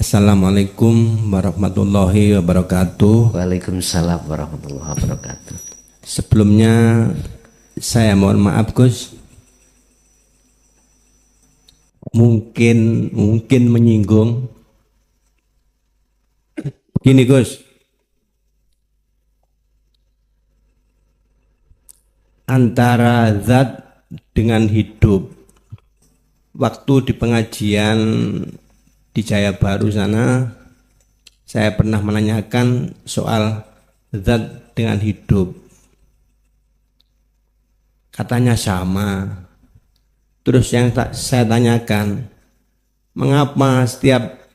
Assalamualaikum warahmatullahi wabarakatuh. Waalaikumsalam warahmatullahi wabarakatuh. Sebelumnya saya mohon maaf Gus, mungkin menyinggung. Begini Gus, antara zat dengan hidup. Waktu di pengajian di Jaya Baru sana, saya pernah menanyakan soal zat dengan hidup. Katanya sama. Terus yang saya tanyakan, mengapa setiap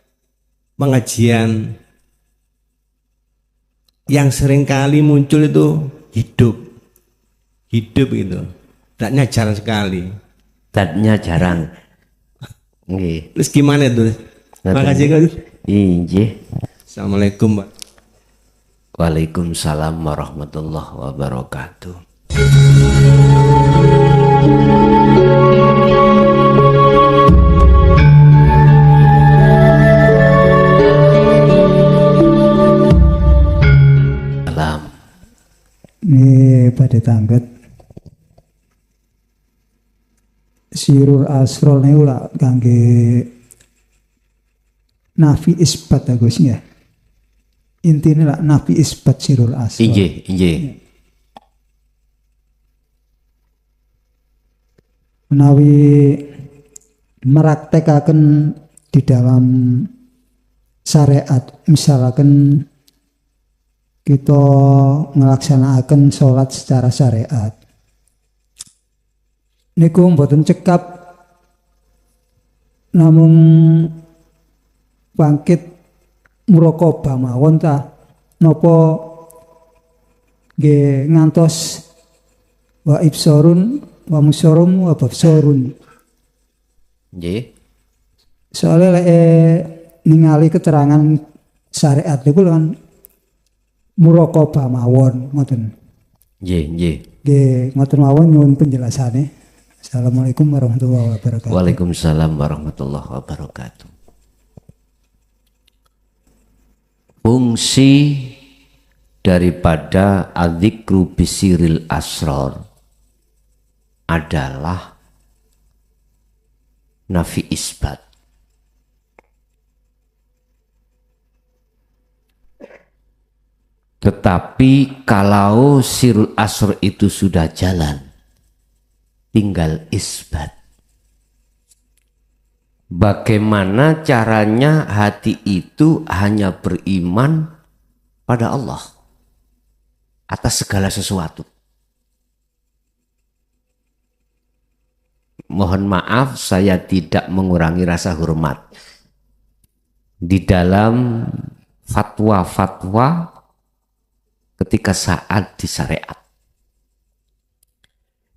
pengajian yang seringkali muncul itu hidup itu, zatnya jarang sekali. Zatnya jarang. Nggih. Terus gimana itu? Makasih Gus. Injih. Assalamualaikum Pak. Waalaikumsalam warahmatullahi wabarakatuh. Salam. Ini pada tanggat Sirul Asrol ini ulah kangge nafi isbat agusnya. Intinya lah nafi isbat Sirul Asrol. Injih. Menawi meraktekaken di dalam syariat, misalkan kita melaksanakan sholat secara syariat. Niku mboten cekap namung bangkit muraqabah mawon ta napa nggih ngantos wa ibsarun wa musyarum wa babsarun. Nggih. Soalnya ningali keterangan syariat niku kan muraqabah mawon ngoten. Nggih. Nggih ngoten mawon nyuwun penjelasane. Assalamualaikum warahmatullahi wabarakatuh. Waalaikumsalam warahmatullahi wabarakatuh. Fungsi daripada adzikru bisiril asrar adalah nafi isbat. Tetapi kalau sirul asr itu sudah jalan, tinggal isbat. Bagaimana caranya hati itu hanya beriman pada Allah atas segala sesuatu. Mohon maaf saya tidak mengurangi rasa hormat. Di dalam fatwa-fatwa ketika saat di syariat.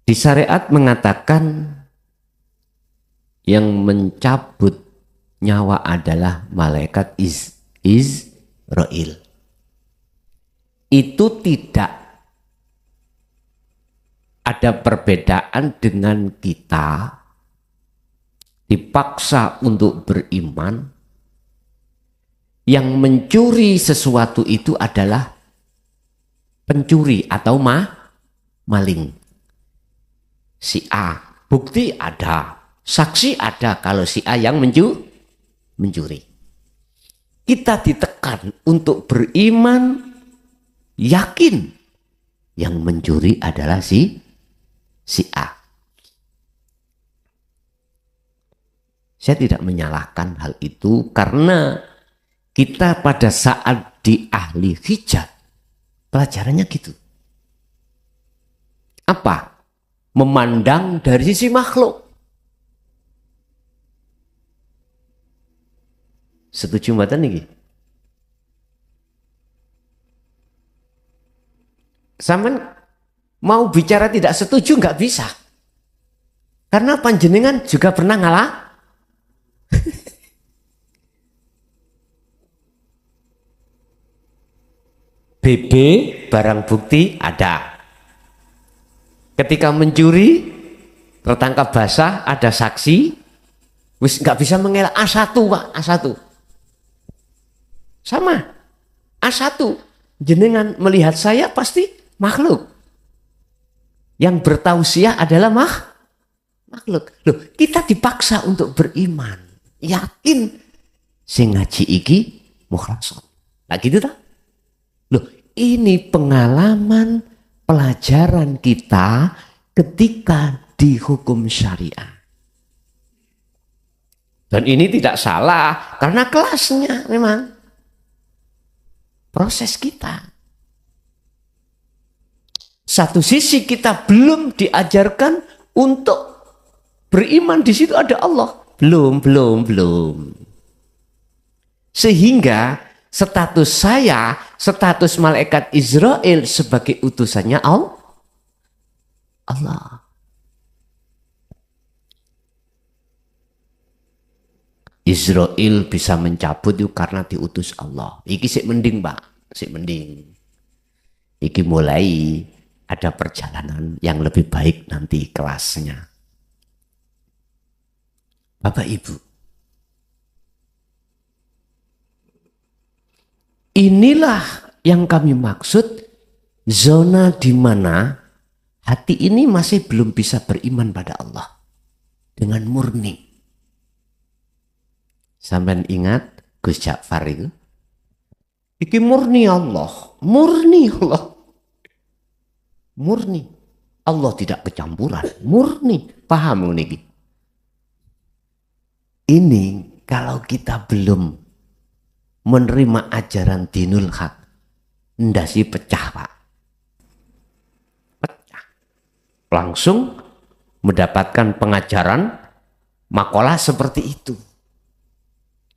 Di syariat mengatakan yang mencabut nyawa adalah malaikat Israel. Itu tidak ada perbedaan dengan kita dipaksa untuk beriman. Yang mencuri sesuatu itu adalah pencuri atau maling. Si A, bukti ada, saksi ada kalau si A yang mencuri. Kita ditekan untuk beriman, yakin yang mencuri adalah si A. Saya tidak menyalahkan hal itu karena kita pada saat di ahli hijab pelajarannya gitu. Apa? Memandang dari sisi makhluk. Setuju mboten niki? Sampeyan mau bicara tidak setuju nggak bisa. Karena panjenengan juga pernah ngalah. BB barang bukti ada. Ketika mencuri tertangkap basah ada saksi, wis nggak bisa mengelak A1 Pak, A1. Sama. A1. Jenengan melihat saya pasti makhluk. Yang bertausiah adalah makhluk. Loh, kita dipaksa untuk beriman. Yakin sing ngaji iki mukhlason. Nah gitu tak? Loh, ini pengalaman pelajaran kita ketika dihukum syariah. Dan ini tidak salah karena kelasnya memang proses kita. Satu sisi kita belum diajarkan untuk beriman, di situ ada Allah. Belum. Sehingga status saya, status malaikat Israel sebagai utusannya Allah. Israel bisa mencabut itu karena diutus Allah. Iki sik mending, Pak. Sik mending. Iki mulai ada perjalanan yang lebih baik nanti kelasnya. Bapak Ibu, inilah yang kami maksud zona di mana hati ini masih belum bisa beriman pada Allah dengan murni. Sampai ingat Gus Ja'far itu? Iki murni Allah, murni Allah. Murni. Allah tidak kecampuran, murni. Paham ini? Ini kalau kita belum menerima ajaran dinul haq, ndasi pecah, Pak. Pecah. Langsung mendapatkan pengajaran makalah seperti itu.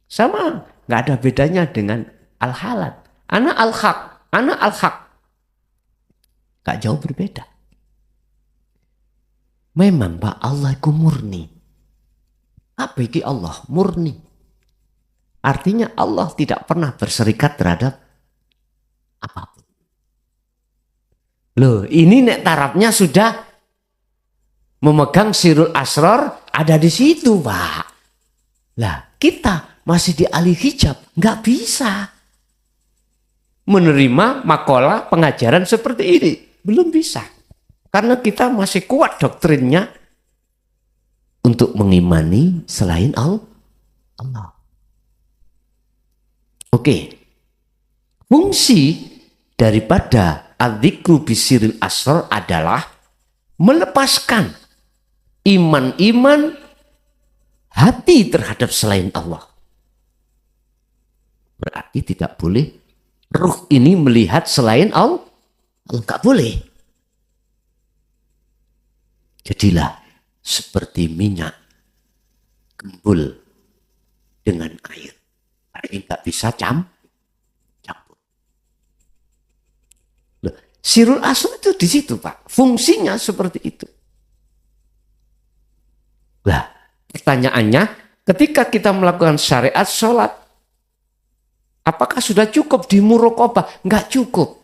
Sama, nggak ada bedanya dengan al-halat. Ana al-haq, ana al-haq. Gak jauh berbeda. Memang Pak, Allah itu murni. Apa itu Allah? Murni. Artinya Allah tidak pernah berserikat terhadap apapun. Loh, ini nek tarafnya sudah memegang sirul asrar, ada di situ, Pak. Lah, kita masih di alih hijab, nggak bisa menerima makalah pengajaran seperti ini. Belum bisa. Karena kita masih kuat doktrinnya untuk mengimani selain Allah. Oke. Fungsi daripada adzikru bisiril asrar adalah melepaskan iman-iman hati terhadap selain Allah. Berarti tidak boleh ruh ini melihat selain Allah. Enggak boleh. Jadilah seperti minyak gembul dengan air. Tapi enggak bisa campur. Loh, sirul asrar itu di situ, Pak. Fungsinya seperti itu. Lah, pertanyaannya, ketika kita melakukan syariat sholat, apakah sudah cukup di muraqabah? Enggak cukup.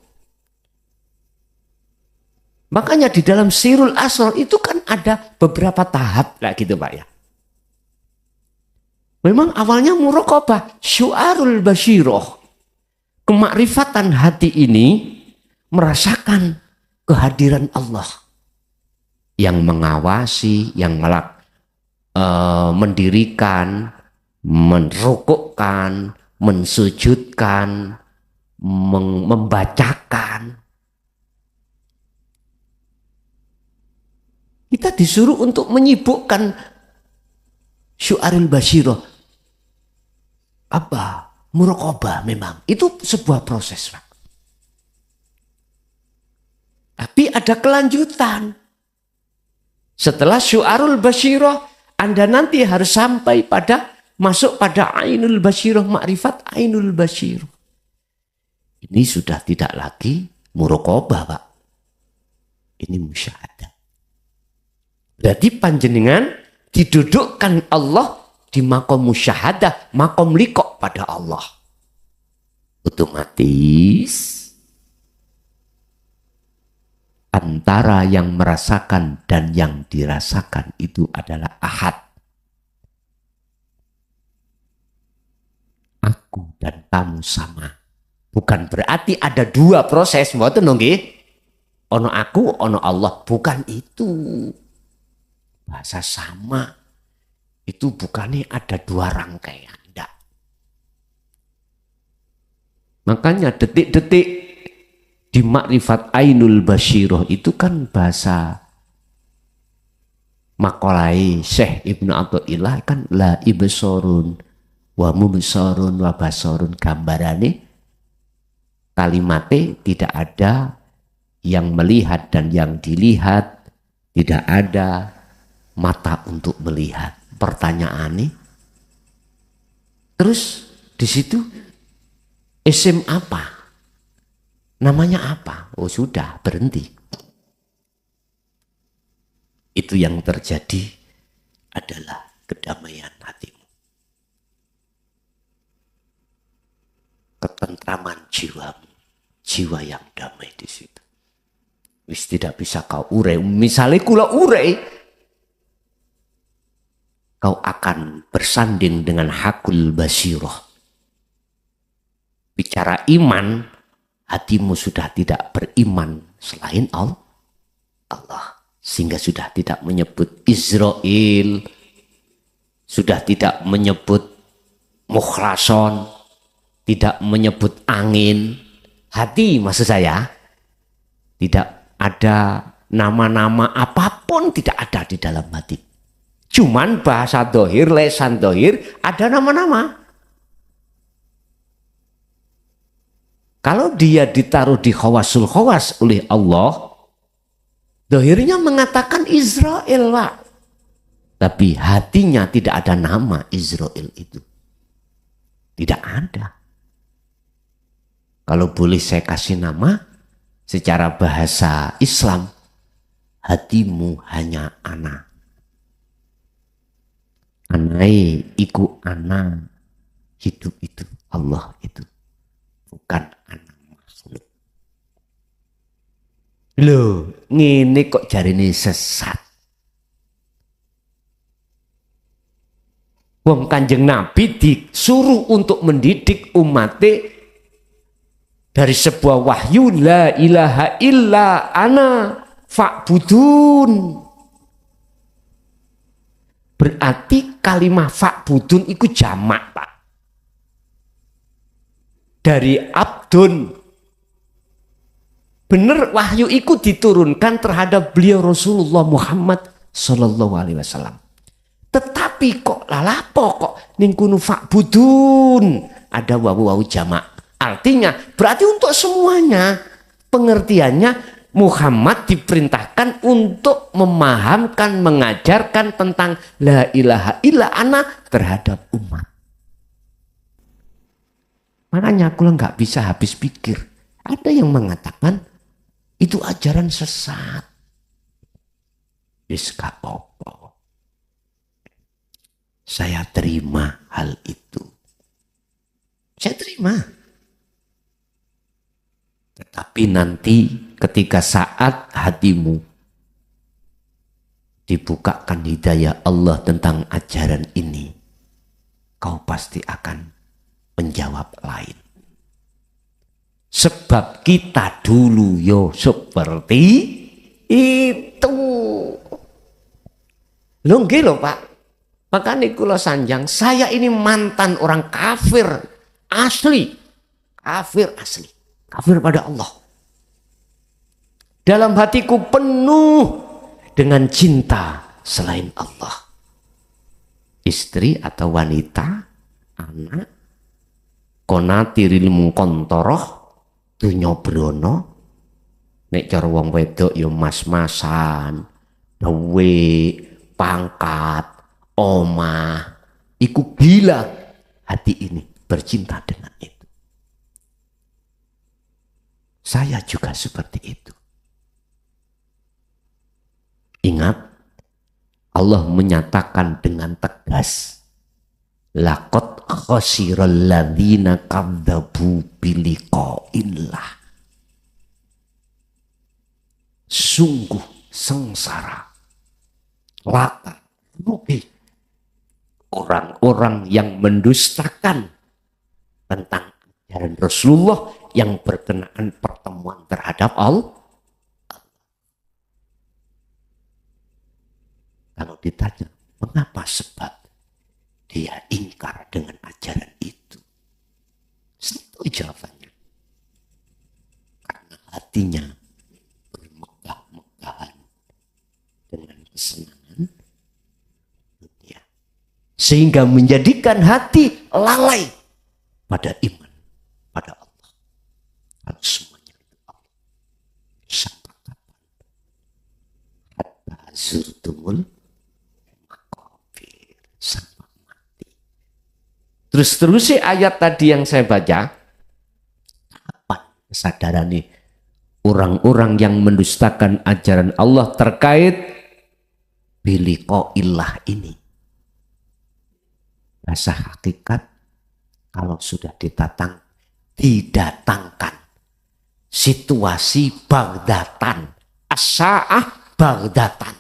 Makanya di dalam sirul asrar itu kan ada beberapa tahap lah gitu, Pak ya. Memang awalnya muraqabah, syu'arul basyirah. Kemakrifatan hati ini merasakan kehadiran Allah yang mengawasi, yang mendirikan, merukukkan, mensujudkan, membacakan. Kita disuruh untuk menyibukkan syu'arul basyirah. Apa? Muraqabah memang. Itu sebuah proses, Pak. Tapi ada kelanjutan. Setelah syu'arul basyirah, Anda nanti harus sampai pada masuk pada ainul basyirah, makrifat ainul basyirah. Ini sudah tidak lagi muraqabah, Pak. Ini musyahadah. Berarti panjenengan didudukkan Allah di makom musyahadah, makom liqo pada Allah. Otomatis antara yang merasakan dan yang dirasakan itu adalah ahad. Aku dan kamu sama. Bukan berarti ada dua proses, mboten nggih. Ono aku, ono Allah, bukan itu. Bahasa sama itu bukannya ada dua rangkaian, enggak. Makanya detik-detik di Makrifat Ainul Basyirah itu kan bahasa makolai Syekh Ibnu Athaillah kan la ibsorun wa mubsorun wa basorun, gambarane kalimatnya tidak ada yang melihat dan yang dilihat, tidak ada mata untuk melihat. Pertanyaannya, terus di situ isim apa? Namanya apa? Oh sudah, berhenti. Itu yang terjadi adalah kedamaian hatimu. Ketentraman jiwamu, jiwa yang damai di situ. Wis tidak bisa kau urai. Misalnya kula urai, kau akan bersanding dengan hakul basyirah. Bicara iman, hatimu sudah tidak beriman selain Allah. Sehingga sudah tidak menyebut Israel, sudah tidak menyebut mukhlason, tidak menyebut angin. Hati maksud saya, tidak ada nama-nama apapun, tidak ada di dalam hati. Cuman bahasa dohir, lesan dohir, ada nama-nama. Kalau dia ditaruh di khawasul khawas oleh Allah, dohirnya mengatakan Israel, Pak. Tapi hatinya tidak ada nama Israel itu. Tidak ada. Kalau boleh saya kasih nama, secara bahasa Islam, hatimu hanya ana. Anai iku ana, hidup itu Allah itu, bukan ana makhluk. Loh, ngene kok jarine sesat. Wong Kanjeng Nabi disuruh untuk mendidik umatnya dari sebuah wahyu, la ilaha illa ana fa'budun. Berarti kalimat fa'budun itu jamak, Pak. Dari abdun. Bener wahyu itu diturunkan terhadap beliau Rasulullah Muhammad sallallahu alaihi wasallam. Tetapi kok lalapo kok ning kunu fa'budun ada wawu jamak. Artinya berarti untuk semuanya. Pengertiannya Muhammad diperintahkan untuk memahamkan, mengajarkan tentang la ilaha illa ana terhadap umat. Makanya aku nggak bisa habis pikir. Ada yang mengatakan itu ajaran sesat. Wis gak apa-apa. Saya terima hal itu. Saya terima. Tetapi nanti ketika saat hatimu dibukakan hidayah Allah tentang ajaran ini, kau pasti akan menjawab lain. Sebab kita dulu yo seperti itu. Lho nggih lho Pak. Makanya kula sanjang, saya ini mantan orang kafir asli. Kafir asli. Kafir pada Allah. Dalam hatiku penuh dengan cinta selain Allah. Istri atau wanita, anak, konatiril mungkontoroh, dunya brono, nek cara wong wedok ya mas-masan, duwe, pangkat, omah, iku gila hati ini bercinta dengan itu. Saya juga seperti itu. Ingat, Allah menyatakan dengan tegas, laqad khasiral ladzina kadzabu biliqa'illah. Sungguh sengsara, laka, rugi orang-orang yang mendustakan tentang ajaran Rasulullah yang berkenaan pertemuan terhadap Allah. Kalau ditanya, mengapa sebab dia ingkar dengan ajaran itu? Itu jawabannya. Karena hatinya bermegah-megahan dengan kesenangan dunia. Sehingga menjadikan hati lalai pada iman, pada Allah. Kalau semuanya itu Allah. Sampai kapan? Hatta zurtumul makabir. Sampai mati. Terus sih ayat tadi yang saya baca. Kapan kesadaran nih orang-orang yang mendustakan ajaran Allah terkait biliqaillah ini? Bahasa hakikat, kalau sudah didatangkan situasi bagdatan, as-sa'ah bagdatan,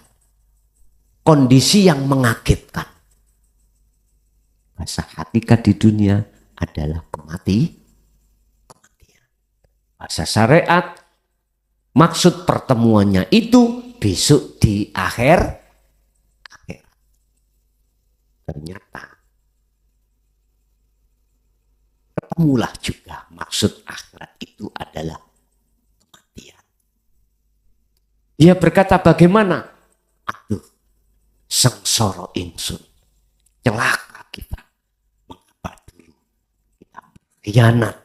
kondisi yang mengagetkan. Bahasa hakikat di dunia adalah kematian. Bahasa syariat, maksud pertemuannya itu besok di akhirat. Ternyata ketemulah juga maksud akhirat itu adalah kematian. Dia berkata, bagaimana? Aduh, sengsara ingsun, celaka kita. Mengapa dulu kita berkhianat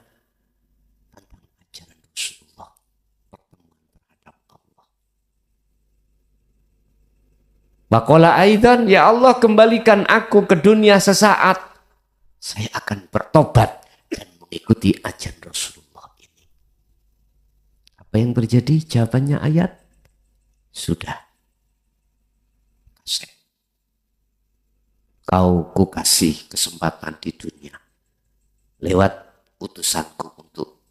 tentang ajaran Rasulullah, pertemuan terhadap Allah. Waqala aidan, ya Allah kembalikan aku ke dunia sesaat. Saya akan bertobat dan mengikuti ajaran Rasulullah ini. Apa yang terjadi? Jawabannya ayat. Sudah. Kau kukasih kesempatan di dunia. Lewat utusanku untuk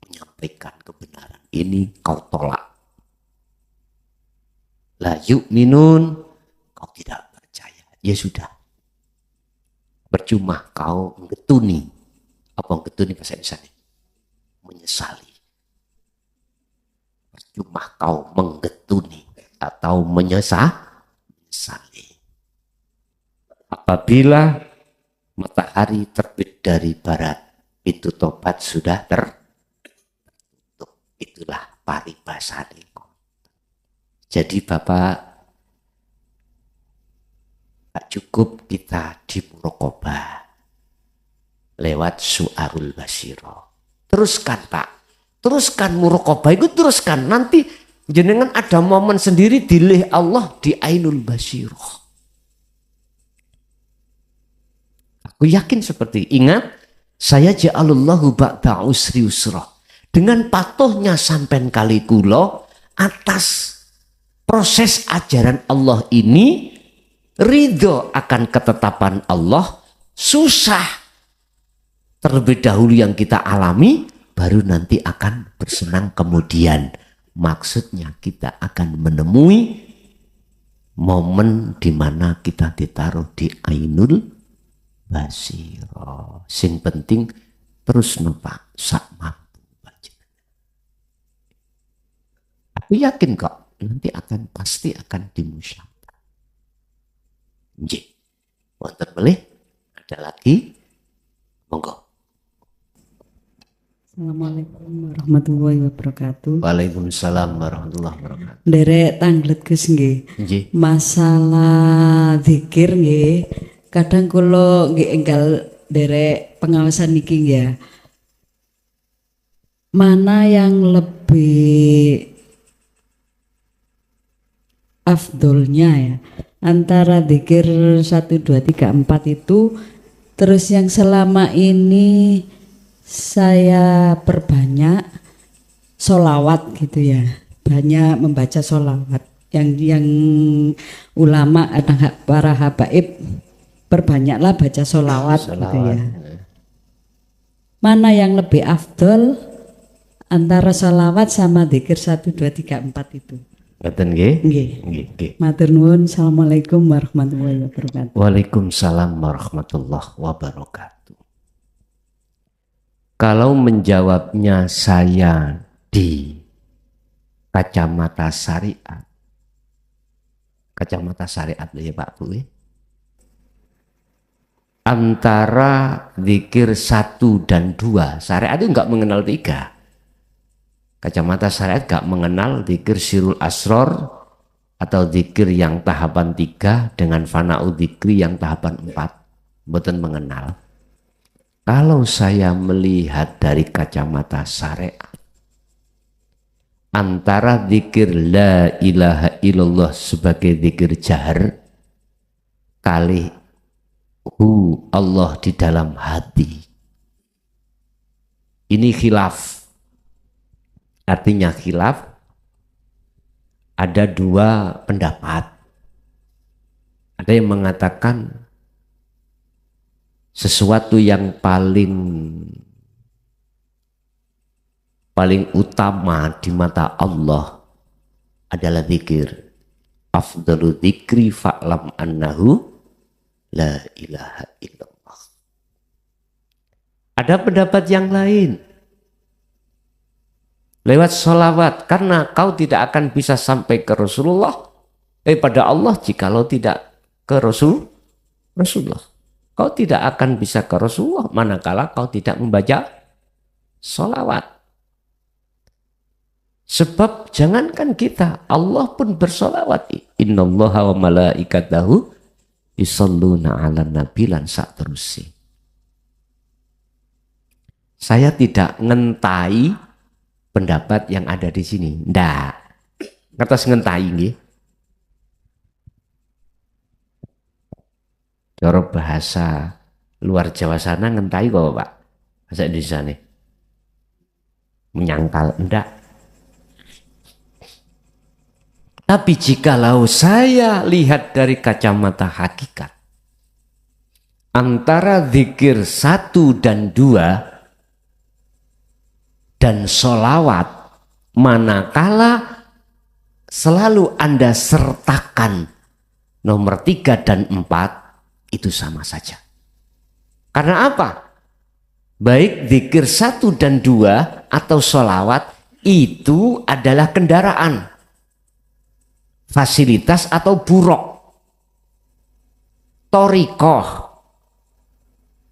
menyampaikan kebenaran ini kau tolak. La yu'minun, kau tidak percaya. Ya sudah. Percuma kau menggetuni. Apa menggetuni bahasa Indonesia? Menyesali. Percuma kau menggetuni atau menyesali. Apabila matahari terbit dari barat, pintu tobat sudah tertutup. Itulah paribasane. Jadi Bapak, tak cukup kita di muraqabah lewat su'arul basiro. Teruskan Pak, teruskan muraqabah itu, teruskan. Nanti jenengan ada momen sendiri dilih Allah di ainul basiro. Aku yakin seperti, ingat, saya ja'alullahu ba'da usri usra. Dengan patuhnya sampean kali kula atas proses ajaran Allah ini, ridho akan ketetapan Allah, susah terlebih dahulu yang kita alami, baru nanti akan bersenang kemudian. Maksudnya kita akan menemui momen di mana kita ditaruh di ainul basiro. Sing penting terus numpak sak mampu baca. Aku yakin kok nanti pasti akan dimusyawarahkan. Nggih. Wonten melih ada lagi? Monggo. Assalamualaikum warahmatullahi wabarakatuh. Waalaikumsalam warahmatullahi wabarakatuh. Derek tanglet Gus nggih. Nggih. Masalah zikir nggih. Kadang kula nggih enggal derek pengawasan niki ya. Mana yang lebih afdolnya ya, antara zikir 1, 2, 3, 4 itu, terus yang selama ini saya perbanyak sholawat gitu ya, banyak membaca sholawat yang ulama ada para habaib perbanyaklah baca sholawat gitu ya. Mana yang lebih afdol antara sholawat sama zikir 1, 2, 3, 4 itu? Ngaten nggih? Nggih. Matur nuwun. Assalamualaikum warahmatullahi wabarakatuh. Waalaikumsalam warahmatullahi wabarakatuh. Kalau menjawabnya saya di kacamata syariat loh ya Pak Bu, antara zikir 1 dan 2, syariat itu enggak mengenal 3. Kacamata syariat enggak mengenal zikir sirul asror atau zikir yang tahapan 3 dengan fana'u zikri yang tahapan 4. Mboten mengenal. Kalau saya melihat dari kacamata syariat, antara zikir la ilaha illallah sebagai zikir jahar kali Allah di dalam hati, ini khilaf. Artinya khilaf, ada 2 pendapat. Ada yang mengatakan sesuatu yang paling utama di mata Allah adalah zikir. Afdalu dzikri fa'lam annahu la ilaha illallah. Ada pendapat yang lain, lewat sholawat, karena kau tidak akan bisa sampai ke Rasulullah pada Allah jikalau tidak ke Rasulullah. Kau tidak akan bisa ke Rasulullah manakala kau tidak membaca sholawat. Sebab jangankan kita, Allah pun bersolawat. Innallaha wa malaikatahu yusholluna 'alan nabi lan sak terusé. Saya tidak ngentai pendapat yang ada di sini. Ndak. Ngertos ngentai nggih. Cara bahasa luar Jawa sana ngentai kok Pak. Bahasa Indonesia nih. Menyangkal ndak. Tapi jikalau saya lihat dari kacamata hakikat, antara zikir 1 dan 2 dan sholawat, manakala selalu Anda sertakan nomor 3 dan 4, itu sama saja. Karena apa? Baik zikir 1 dan 2 atau sholawat itu adalah kendaraan, fasilitas atau buruk, thoriqoh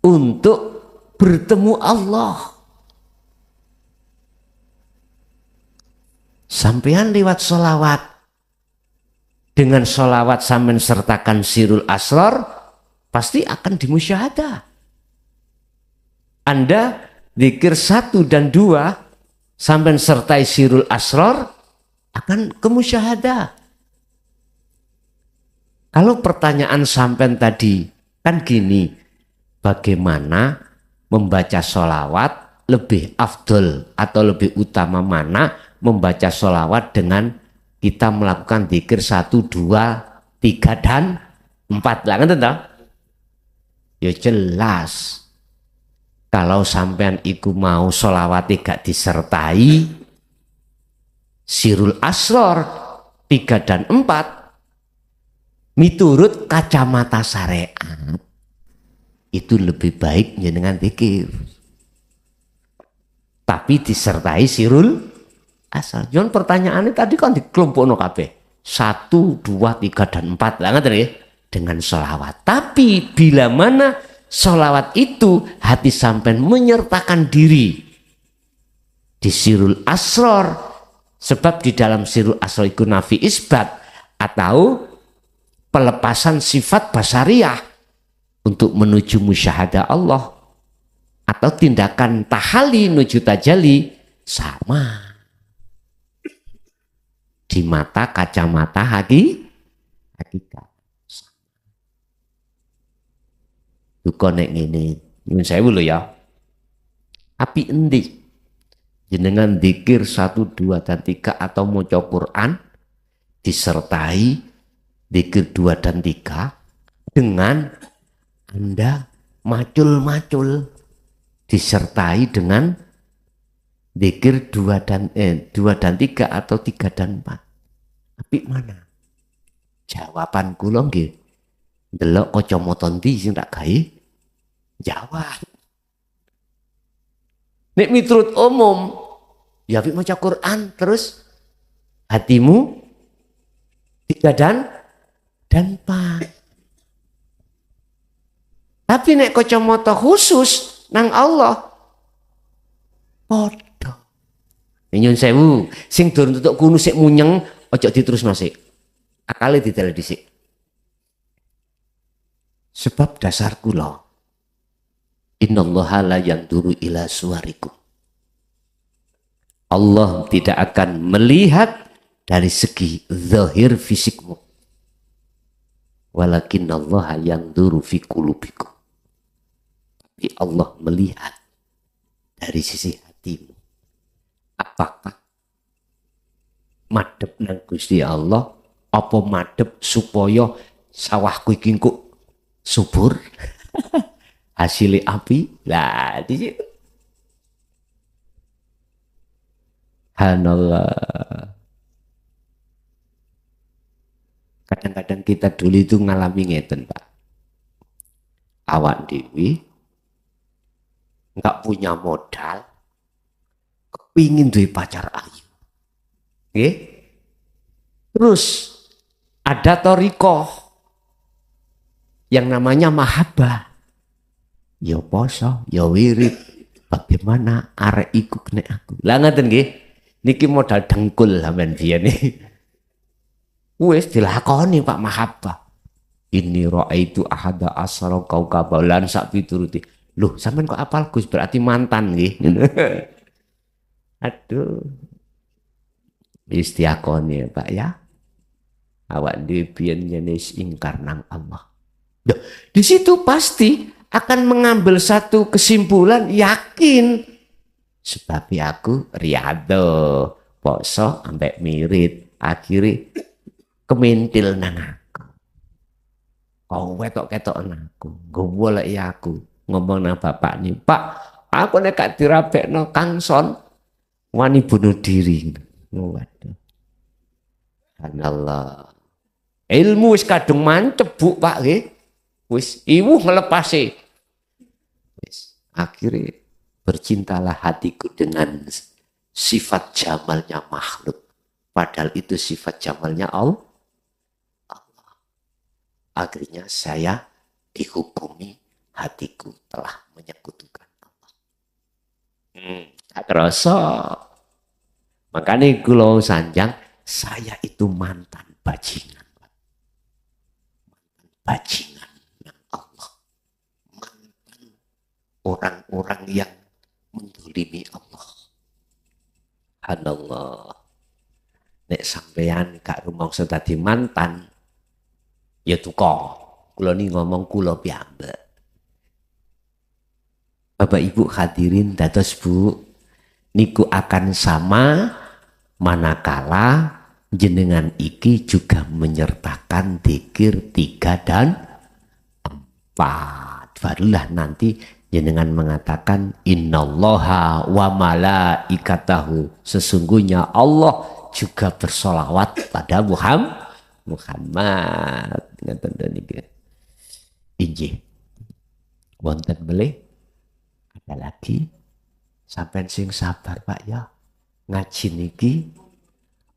untuk bertemu Allah. Sampean lewat sholawat, dengan sholawat sampean sertakan sirul asrar, pasti akan dimusyahadah. Anda zikir 1 dan 2 sampean sertai sirul asrar, akan kemusyahadah. Kalau pertanyaan sampean tadi kan gini, bagaimana membaca sholawat lebih afdol atau lebih utama mana membaca sholawat dengan kita melakukan zikir 1, 2, 3 dan 4 lah kan tentu? Ya jelas. Kalau sampean iku mau sholawat gak disertai sirul asror 3 dan 4, miturut kacamata syariat, itu lebih baik dengan zikir. Tapi disertai sirul asar. Jangan pertanyaannya tadi kan dikelompokno kabeh. 1, 2, 3 dan 4 lah ngoten nggih, dengan sholawat. Tapi bila mana sholawat itu hati sampean menyertakan diri di sirul asror, sebab di dalam sirul asror itu nafi isbat atau pelepasan sifat basariyah untuk menuju musyahadah Allah, atau tindakan tahali menuju tajalli, sama di mata kacamata hakikat. Duka nek ngene, nyuwun sewu lho ya. Api endi jenengan zikir 1, 2 dan 3 atau maca Quran disertai zikir 2 dan 3 dengan Anda macul-macul disertai dengan zikir 2 dan 3 atau 3 dan 4. Tapi mana? Jawaban kula nggih ndelok kacamata ndi sing tak gawe jawab. Nek miturut umum, ya apik maca Quran terus hatimu 3 dan pan. Tapi nek kacamata khusus nang Allah padha. Nyun sewu, sing durung tutuk kuno sik munyeng aja diterusno sik. Akale didel dhisik. Sebab dasar kula innallaha la yanduru ila suwarikum. Allah tidak akan melihat dari segi zahir fisikmu. Walakinnallaha yanduru fi qulubikum. Tapi Allah melihat dari sisi hatimu. Apakah madhep nang Gusti Allah apa madhep supaya sawahku iki engko subur? Hasilnya api lah di situ. Subhanallah. Kadang-kadang kita dulu itu ngalami ngeten, Pak. Awak dewi nggak punya modal, kepingin duwe pacar ayu. Nggih? Terus ada torikoh yang namanya mahabbah. Ya poso, ya wirid. Bagaimana arek iku kena aku. Lah ngaten nggih. Niki modal dengkul sampean biyen iki. Wis dilakoni Pak mahabbah. Ini ra'aitu ahada asra kaukaba lan sak pituruti. Loh, sampean kok apal Gus berarti mantan nggih. Aduh. Wis diakoni Pak ya. Awak dhewe biyen jenis ingkar nang Allah. Duh, di situ pasti akan mengambil satu kesimpulan yakin sebab aku riyado poso ambek mirit akhirnya kementil nang aku kau ketok aku golek ya aku ngomong nang bapak nih Pak aku nek gak dirabekno Kang Son wani bunuh diri. Waduh Allah ilmu wis kadung mancep Bu Pak nggih. Wis iwu ngelepasi. Wis akhirnya bercintalah hatiku dengan sifat jamalnya makhluk. Padahal itu sifat jamalnya Allah. Akhirnya saya dihukumi hatiku telah menyekutukan Allah. Tak kerasa. Makanya kula sanjang saya itu mantan bajingan. Mantan bajingan. Orang-orang yang mendolimi Allah. Subhanallah. Nek sampeyan gak rumangsa dadi mantan, ya tuko. Kula ni ngomong kula piyambak. Bapak Ibu hadirin dados Bu, niku akan sama manakala jenengan iki juga menyertakan dzikir 3 dan 4. Barulah nanti jenengan mengatakan innallaha wa malaikatahu sesungguhnya Allah juga bersolawat pada Muhammad. Ngaten niki. Injih. Wonten melih ada lagi sampean sing sabar Pak ya. Ngaji niki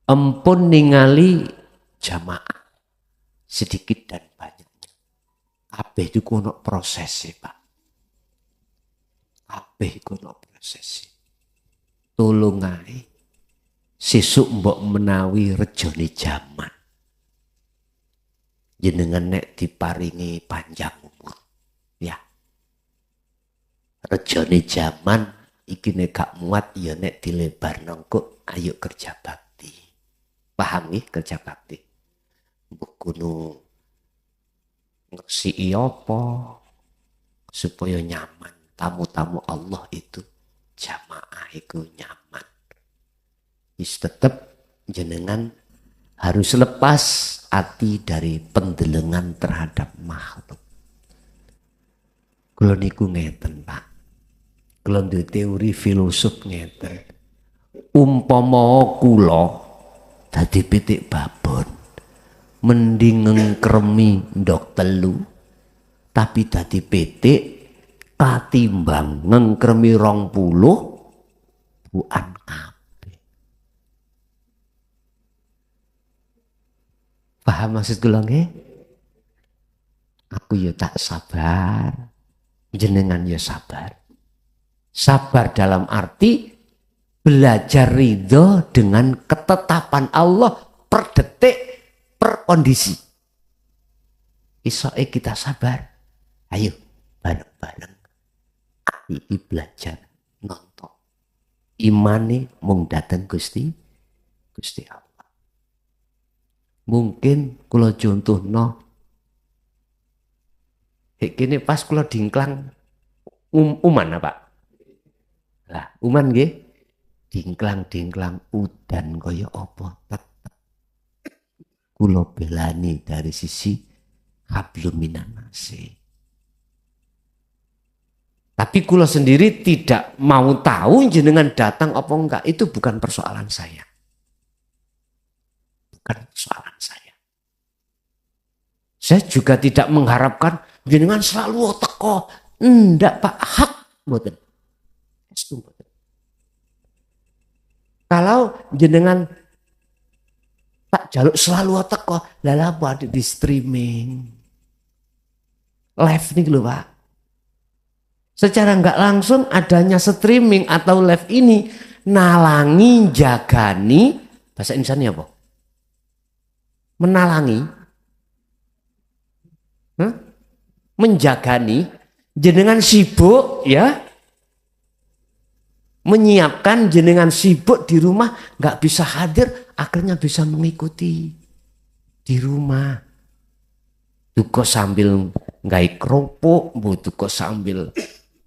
empun ningali jamaah sedikit dan banyaknya. Kabeh iku ono prosese Pak. Kabeh iku ono proses. Tulung ae. Sesuk mbok menawi rejane jaman. Jenengan nek diparingi panjang umur. Ya. Rejane jaman iki nek gak muat ya nek dilebarno kok ayo kerja bakti. Paham nggih kerja bakti? Mbok kudu ngresiki apa supaya nyaman. Tamu-tamu Allah itu jamaah itu nyaman. Is tetap jenengan harus lepas hati dari pendelengan terhadap makhluk. Kula niku ngeten Pak. Kula duwe teori filosof ngeten. Umpama kula dadi pitik babon mending ngkremi ndok telu tapi dadi pitik katimbang ngengkremi 20 buan kabeh. Paham maksud kula nggih? Aku ya tak sabar, jenengan ya sabar. Sabar dalam arti belajar ridho dengan ketetapan Allah per detik, per kondisi. Isoke kita sabar. Ayo bareng-bareng. Iki belajar nonton. Imane mung dateng Gusti Allah. Mungkin kula contohno kene pas kula dingklang uman apa? Lah, uman nggih dingklang udan kaya apa tetep kula belani dari sisi hablum minan nasi. Tapi kula sendiri tidak mau tahu jenengan datang apa enggak, itu bukan persoalan saya. Bukan persoalan saya. Saya juga tidak mengharapkan jenengan selalu teko. Ndak Pak, hak mboten. Kalau jenengan tak jaluk selalu teko, lha apa ada di streaming. Live nih lho Pak. Secara nggak langsung adanya streaming atau live ini nalangi, jagani, bahasa Indonesia apa? Menalangi, menjagani, jenengan sibuk ya, menyiapkan jenengan sibuk di rumah nggak bisa hadir, akhirnya bisa mengikuti di rumah. Duko sambil ngai kerupuk, duko sambil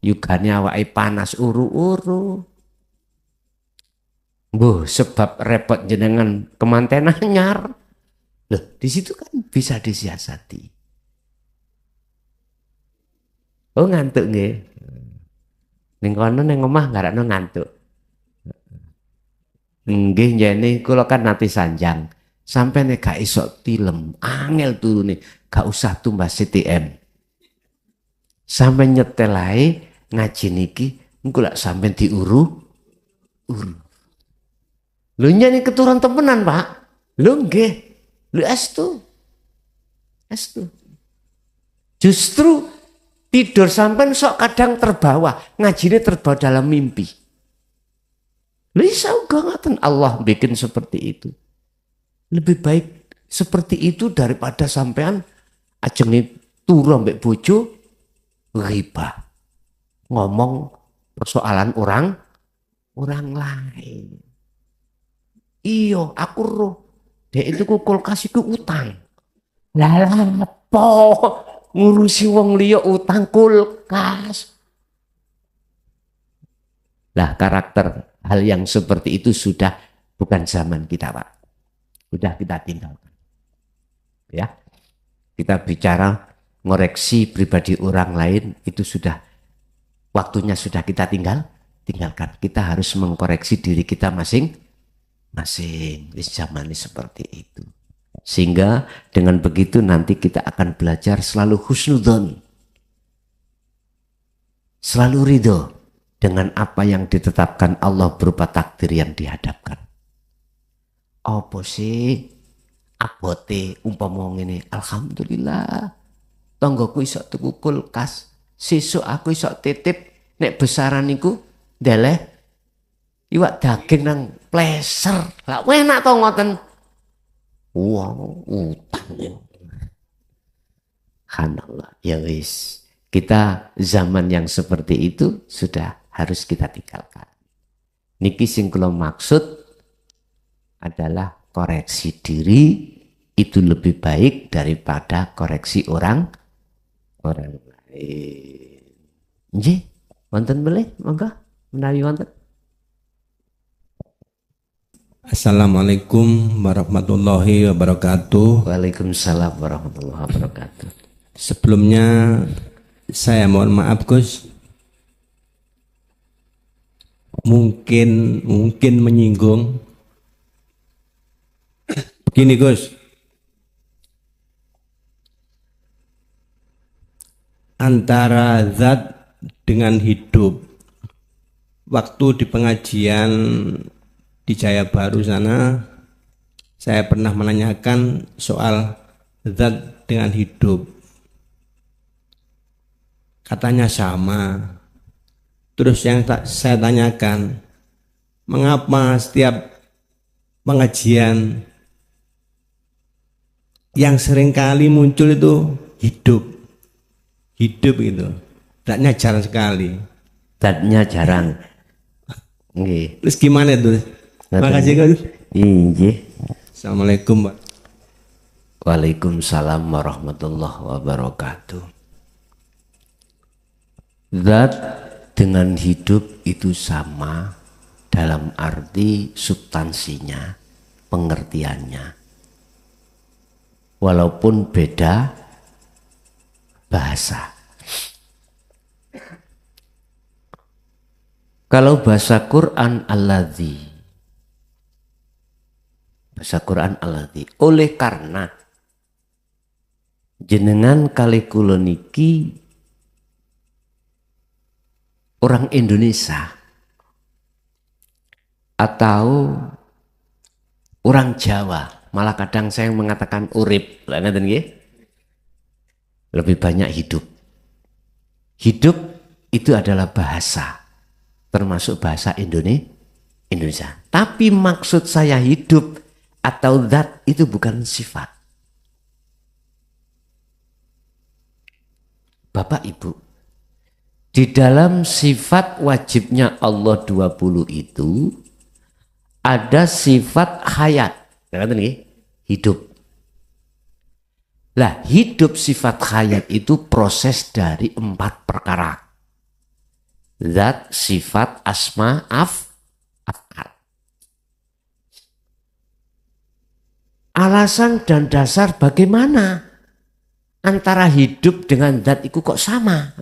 yugane awake panas uru-uru. Sebab repot jenengan kemanten anyar. Loh, di situ kan bisa disiasati. Oh ngantuk nggih. Ning kono ning omah ngarakno ngantuk. Nggih jane kula kan nate sanjang. Sampai nek gak iso tilem, angel turune, gak usah tumbas CTM. Sampai nyetel ae ngaji niki engko lak sampean diuru. Lho nyane keturun temenan, Pak. Lho nggih. Lho estu. Justru tidur sampean sok kadang terbawa, ngajine terbawa dalam mimpi. Lha iso uga ngoten Allah bikin seperti itu. Lebih baik seperti itu daripada sampean ajenge turu mbek bojo ghibah. Ngomong persoalan orang lain. Iya, aku roh. Dek itu ku kulkas iku utang. Lah apa ngurusi wong liya utang kulkas? Lah karakter hal yang seperti itu sudah bukan zaman kita, Pak. Sudah kita tinggalkan. Ya. Kita bicara ngoreksi pribadi orang lain itu sudah waktunya sudah kita tinggalkan. Kita harus mengkoreksi diri kita masing-masing. Di zaman ini seperti itu. Sehingga dengan begitu nanti kita akan belajar selalu husnudzon. Selalu ridho dengan apa yang ditetapkan Allah berupa takdir yang dihadapkan. Apa sih abote umpama ngene, alhamdulillah tanggoku iso tuku kulkas, sesuk aku iso titip nek besaran niku ndeleh iwak daging nang pleser. Lah enak to ngoten. Wow, utang. Subhanallah. Ya wis, kita zaman yang seperti itu sudah harus kita tinggalkan. Niki sing kula maksud adalah koreksi diri itu lebih baik daripada koreksi orang lain. Nggih, wonten boleh monggo menawi wonten. Assalamualaikum warahmatullahi wabarakatuh. Waalaikumsalam warahmatullahi wabarakatuh. Sebelumnya saya mohon maaf Gus. Mungkin menyinggung. Begini Gus, antara zat dengan hidup, waktu di pengajian di Jaya Baru sana, saya pernah menanyakan soal zat dengan hidup. Katanya sama. Terus yang saya tanyakan, mengapa setiap pengajian yang seringkali muncul itu hidup gitu, zatnya jarang sekali. Zatnya jarang. Nggih. Terus gimana itu? Makasih Gus. Inggih. Assalamualaikum Pak. Waalaikumsalam warahmatullahi wabarakatuh. Zat dengan hidup itu sama dalam arti substansinya, pengertiannya. Walaupun beda bahasa. Kalau bahasa Quran alladzi, bahasa Quran alladzi, oleh karena jenengan kali kula niki orang Indonesia atau orang Jawa, malah kadang saya mengatakan urip, lebih banyak hidup. Hidup itu adalah bahasa, termasuk bahasa Indonesia. Tapi maksud saya hidup atau zat itu bukan sifat. Bapak Ibu, di dalam sifat wajibnya Allah 20 itu ada sifat hayat, hidup. Lah, hidup sifat hayat itu proses dari 4 perkara. Zat, sifat, asma, af'al. Alasan dan dasar bagaimana antara hidup dengan zat itu kok sama?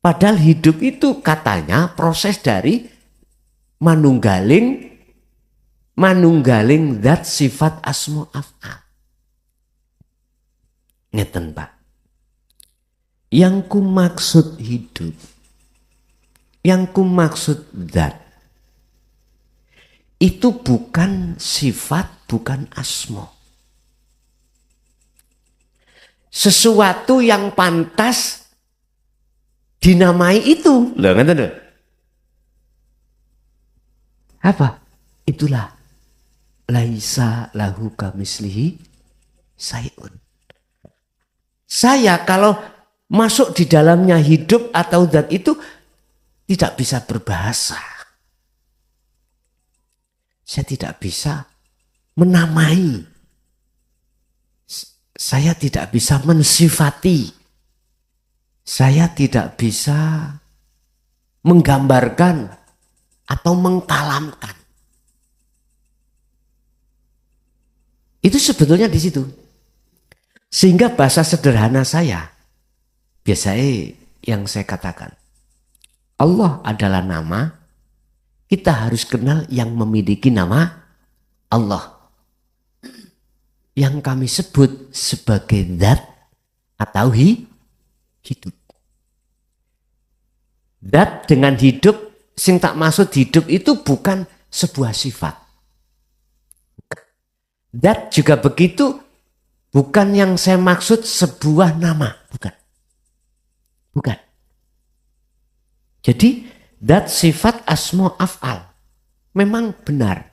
Padahal hidup itu katanya proses dari manunggaling zat, sifat, asma, af'al. Ngeten Pak. Yang ku maksud hidup, yang ku maksud zat, itu bukan sifat, bukan asma. Sesuatu yang pantas dinamai itu. Loh, ngeten lho. Apa? Itulah laisa lahu kamislihi sayun. Saya kalau masuk di dalamnya hidup atau zat itu tidak bisa berbahasa. Saya tidak bisa menamai. Saya tidak bisa mensifati. Saya tidak bisa menggambarkan atau mengkalamkan. Itu sebetulnya di situ. Sehingga bahasa sederhana saya, biasanya yang saya katakan, Allah adalah nama, kita harus kenal yang memiliki nama Allah. Yang kami sebut sebagai zat atau hidup. Zat dengan hidup, sing tak maksud hidup itu bukan sebuah sifat. Zat juga begitu, bukan yang saya maksud sebuah nama, bukan. Bukan. Jadi zat, sifat, asma, af'al memang benar.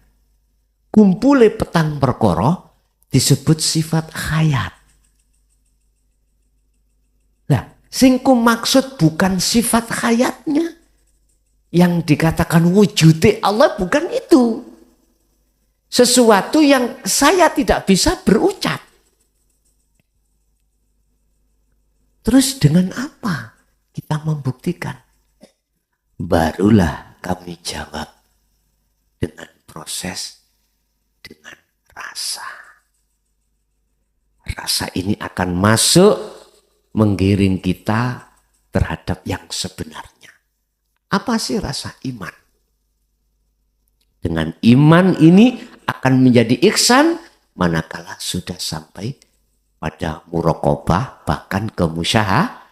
Kumpule petang perkara disebut sifat hayat. Nah, sing ku maksud bukan sifat hayatnya. Yang dikatakan wujudnya Allah bukan itu. Sesuatu yang saya tidak bisa berucap. Terus dengan apa kita membuktikan? Barulah kami jawab dengan proses, dengan rasa. Rasa ini akan masuk menggiring kita terhadap yang sebenarnya. Apa sih rasa iman? Dengan iman ini akan menjadi ihsan manakala sudah sampai pada muraqabah, bahkan ke musyahadah.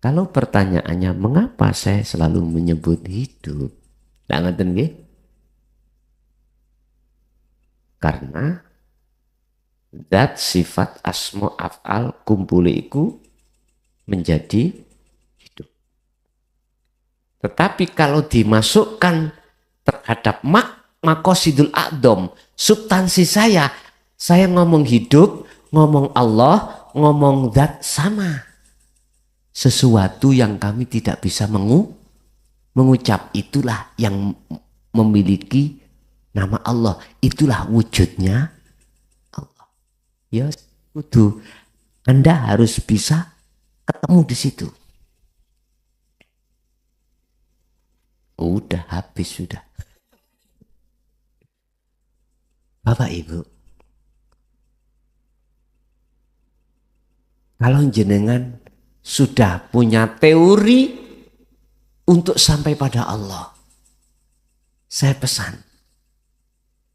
Kalau pertanyaannya mengapa saya selalu menyebut hidup? Nggak ngerti nggih? Karena zat sifat asma af'al kumpuli iku menjadi hidup. Tetapi kalau dimasukkan terhadap makosidul a'dom, substansi saya ngomong hidup, ngomong Allah, ngomong zat sama. Sesuatu yang kami tidak bisa mengucap, itulah yang memiliki nama Allah. Itulah wujudnya Allah. Ya, kudu Anda harus bisa ketemu di situ. Udah habis sudah. Bapak Ibu, kalau jenengan sudah punya teori untuk sampai pada Allah, saya pesan,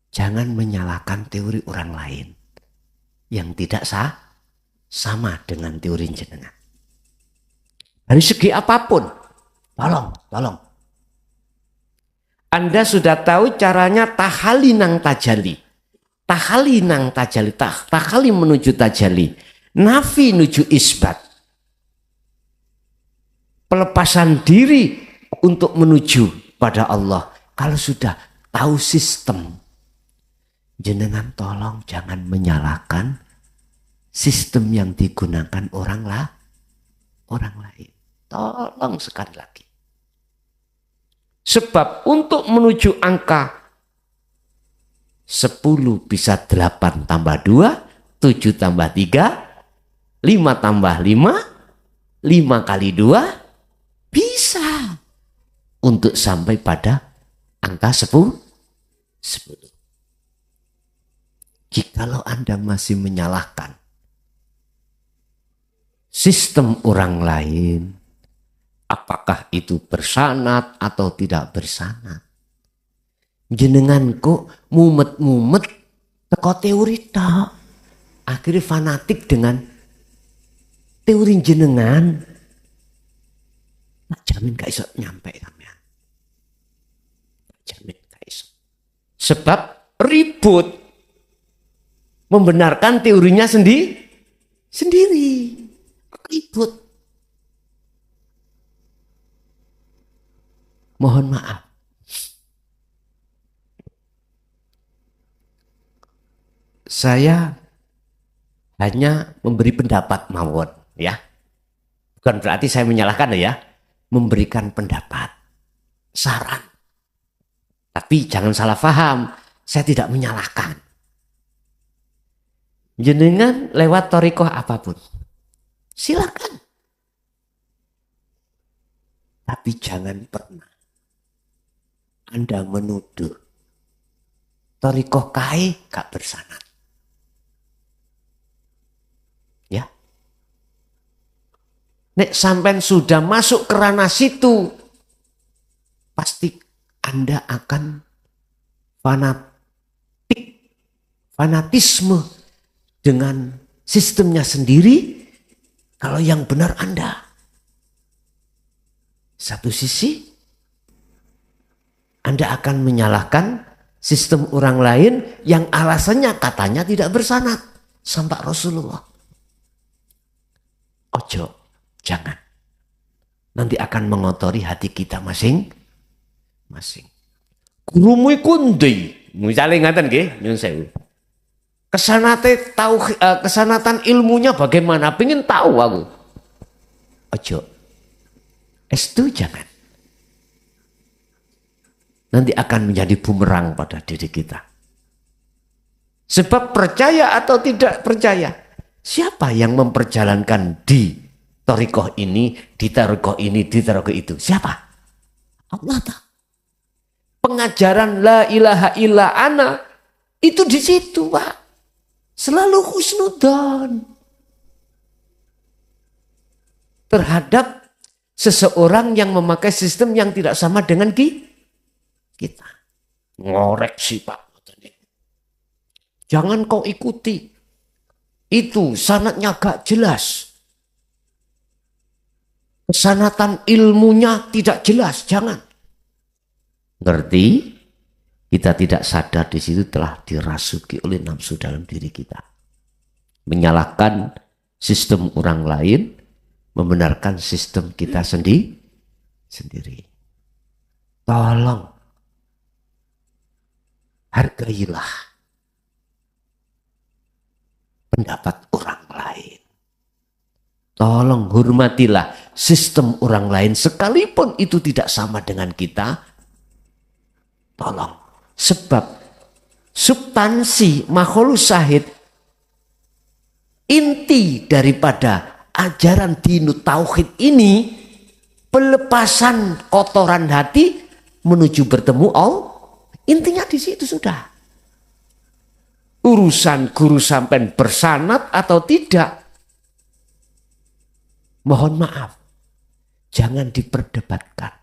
jangan menyalahkan teori orang lain yang tidak sama dengan teori jenengan. Dari segi apapun, tolong. Anda sudah tahu caranya tahali nang tajali. Tahali nang tajali, tahali menuju tajali. Nafi menuju isbat. Pelepasan diri untuk menuju pada Allah. Kalau sudah tahu sistem, jenengan tolong jangan menyalahkan sistem yang digunakan orang lain. Tolong sekali lagi. Sebab untuk menuju angka 10 bisa 8 tambah 2, 7 tambah 3, 5 tambah 5, 5 kali 2, bisa untuk sampai pada angka 10. Jikalau Anda masih menyalahkan sistem orang lain, apakah itu bersanad atau tidak bersanad, jenengan kok mumet-mumet teko teori tok, akhirnya fanatik dengan teori jenengan. Jamin gak iso nyampe sampean. Jamin gak iso. Sebab ribut membenarkan teorinya sendiri. Ribut. Mohon maaf. Saya hanya memberi pendapat mawon, ya. Bukan berarti saya menyalahkan ya. Memberikan pendapat, saran. Tapi jangan salah paham, saya tidak menyalahkan. Jenengan lewat thariqah apapun, silakan. Tapi jangan pernah Anda menuduh thariqah kae gak bersanad. Ya. Nek sampai sudah masuk ke ranah situ, pasti Anda akan fanatisme dengan sistemnya sendiri. Kalau yang benar Anda. Satu sisi, Anda akan menyalahkan sistem orang lain yang alasannya katanya tidak bersanad sampai Rasulullah. Ojo. Jangan. Nanti akan mengotori hati kita masing-masing. Gurumu iku ndi? Misale ngaten nggih, nyuwun sewu. Kesanatan ilmunya bagaimana? Pengen tahu aku. Ojo. Estu jangan. Nanti akan menjadi bumerang pada diri kita. Sebab percaya atau tidak percaya, siapa yang memperjalankan di thariqah ini, di thariqah ini, di thariqah itu? Siapa? Allah tak. Pengajaran la ilaha illa ana itu di situ, Pak. Selalu husnudzon terhadap seseorang yang memakai sistem yang tidak sama dengan kita. Ngoreksi, Pak. Jangan kau ikuti. Itu sanadnya gak jelas. Kesanatan ilmunya tidak jelas, jangan. Ngerti? Kita tidak sadar di situ telah dirasuki oleh nafsu dalam diri kita. Menyalahkan sistem orang lain, membenarkan sistem kita sendiri. Tolong hargailah pendapat orang lain. Tolong hormatilah sistem orang lain sekalipun itu tidak sama dengan kita. Tolong. Sebab substansi makhlus syahid, inti daripada ajaran dinut tauhid ini, pelepasan kotoran hati menuju bertemu Allah. Intinya di situ sudah. Urusan guru sampean bersanad atau tidak, mohon maaf, jangan diperdebatkan.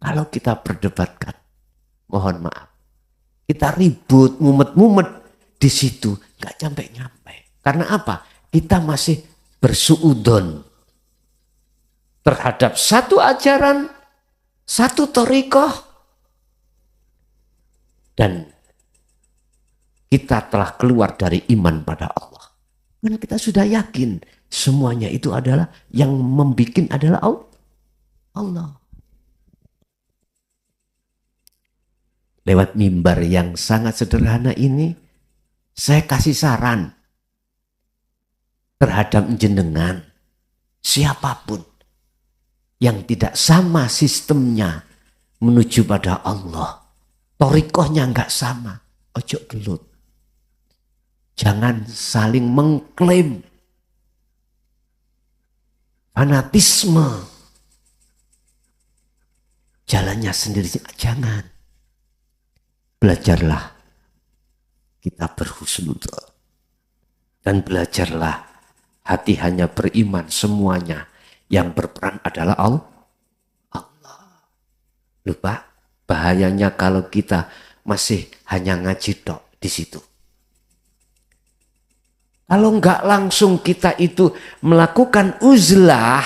Kalau kita perdebatkan, mohon maaf, kita ribut, mumet-mumet di situ, nggak nyampe-nyampe. Karena apa? Kita masih bersuudon terhadap satu ajaran, satu thariqah, dan kita telah keluar dari iman pada Allah. Dan kita sudah yakin semuanya itu adalah yang membuat adalah Allah. Lewat mimbar yang sangat sederhana ini, saya kasih saran terhadap jenengan, siapapun yang tidak sama sistemnya menuju pada Allah, thariqahnya nggak sama, ojo gelut. Jangan saling mengklaim fanatisme, jalannya sendiri, jangan. Belajarlah kita berhusnudzon dan belajarlah hati hanya beriman semuanya, yang berperan adalah Allah. Lupa bahayanya kalau kita masih hanya ngaji tok di situ. Kalau enggak langsung kita itu melakukan uzlah,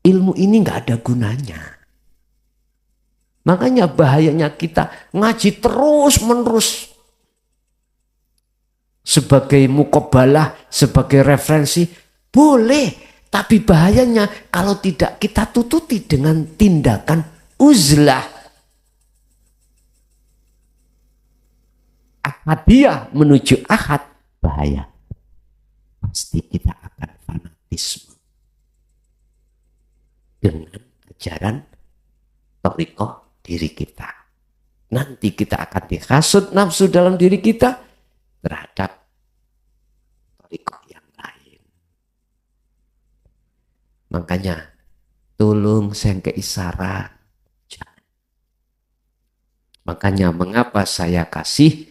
ilmu ini enggak ada gunanya. Makanya bahayanya kita ngaji terus menerus sebagai muqabbalah, sebagai referensi, boleh. Tapi bahayanya kalau tidak kita tututi dengan tindakan uzlah, ahadiyah menuju ahad, bahaya. Pasti kita akan fanatisme dengan ajaran thariqah diri kita. Nanti kita akan dihasut nafsu dalam diri kita terhadap thariqah yang lain. Makanya tolong sengkei saran. Makanya mengapa saya kasih,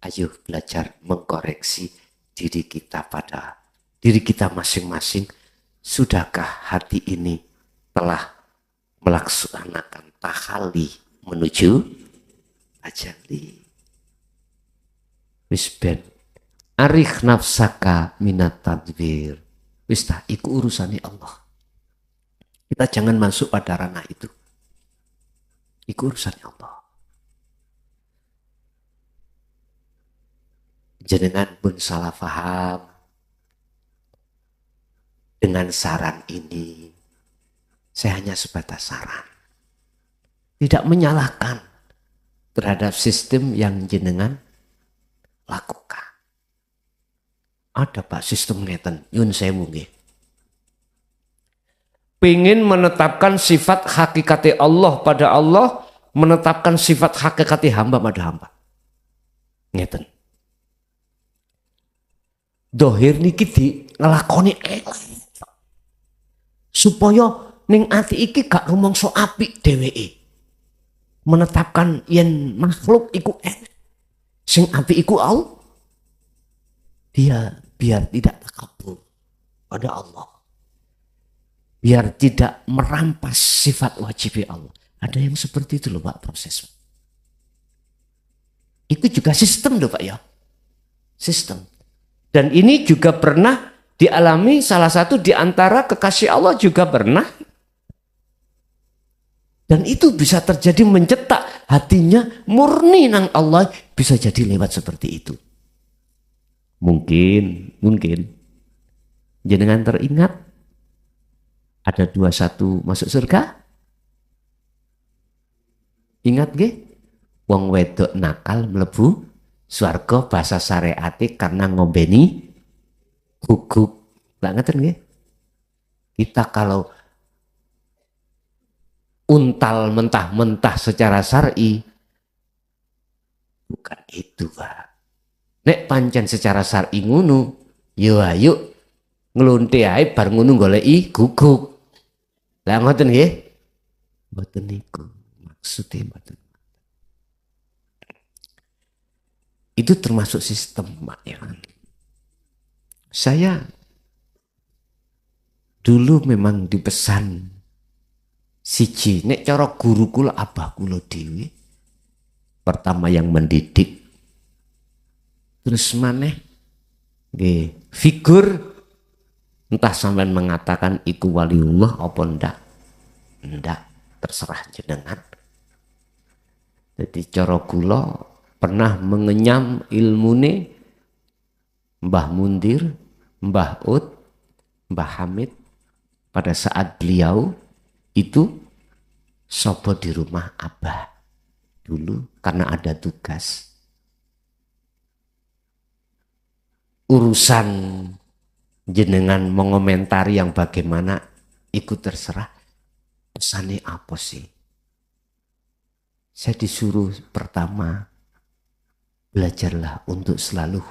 ayo belajar mengkoreksi diri kita pada diri kita masing-masing. Sudahkah hati ini telah melaksanakan tahalli menuju tajalli? Wis ben arikh nafsaka minat tadbir. Wis ta iku urusane Allah. Kita jangan masuk pada ranah itu. Iku urusannya Allah. Jenengan pun salah paham dengan saran ini. Saya hanya sebatas saran. Tidak menyalahkan terhadap sistem yang jenengan lakukan. Ada Pak sistem ngeten, yun sewu nggih. Pengen menetapkan sifat hakikati Allah pada Allah, menetapkan sifat hakikati hamba pada hamba. Ngeten. Dohir niki di ngelakoni supaya ning ati iki gak rumangsa apik dheweke. Menetapkan yen makhluk iku sing apik iku Allah. Dia biar tidak takabur pada Allah. Biar tidak merampas sifat wajib Allah. Ada yang seperti itu loh Pak proses. Itu juga sistem loh Pak ya. Sistem. Dan ini juga pernah dialami salah satu di antara kekasih Allah juga pernah. Dan itu bisa terjadi mencetak hatinya murni nang Allah, bisa jadi lewat seperti itu. Mungkin jenengan teringat ada 21 masuk surga? Ingat nggih? Wong wedok nakal mlebu swarga bahasa syariate karena ngombeni guguk. Lah ngeten nggih? Kita kalau untal mentah-mentah secara syar'i bukan itu, Pak. Nek pancen secara syar'i ngono, yo ayo nglonte ae bar ngono goleki guguk. Lah ngoten nggih? Mboten niku. Maksudnya mboten. Itu termasuk sistem, Pak, ya. Saya dulu memang dipesan siji, nek cara guru kula abah kula dhewe pertama yang mendidik, terus maneh nggih figur, entah sampean mengatakan iku waliullah apa ndak terserah jenengan. Jadi cara kula pernah mengenyam ilmune Mbah Mundir, Mbah Ud, Mbah Hamid pada saat beliau itu sopo di rumah abah dulu karena ada tugas. Urusan jenengan mengomentari yang bagaimana ikut terserah. Pesannya apa sih? Saya disuruh pertama, belajarlah untuk selalu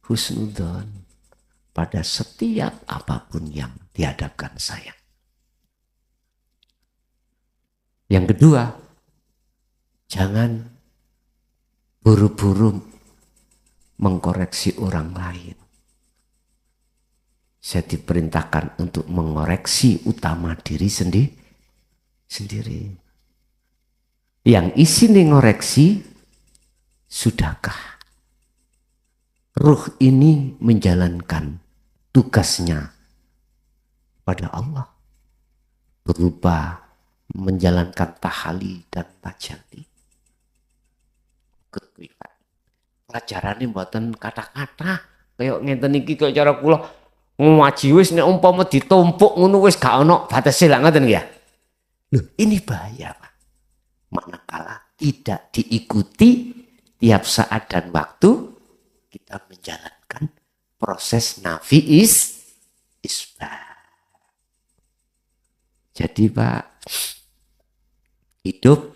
husnudzon pada setiap apapun yang dihadapkan saya. Yang kedua, jangan buru-buru mengkoreksi orang lain. Saya diperintahkan untuk mengoreksi utama diri sendiri. Yang isi ngoreksi, sudahkah ruh ini menjalankan tugasnya pada Allah berupa menjalankan tahali dan tajalli. Pelajaran ini mboten kata-kata kayak ngenten iki kaya cara kula ngaji wis nek umpama ditumpuk ngono wis gak ono batese lak ngoten ya. Loh, ini bahaya, Pak. Manakala tidak diikuti tiap saat dan waktu kita menjalankan proses nafi isbat. Jadi Pak, hidup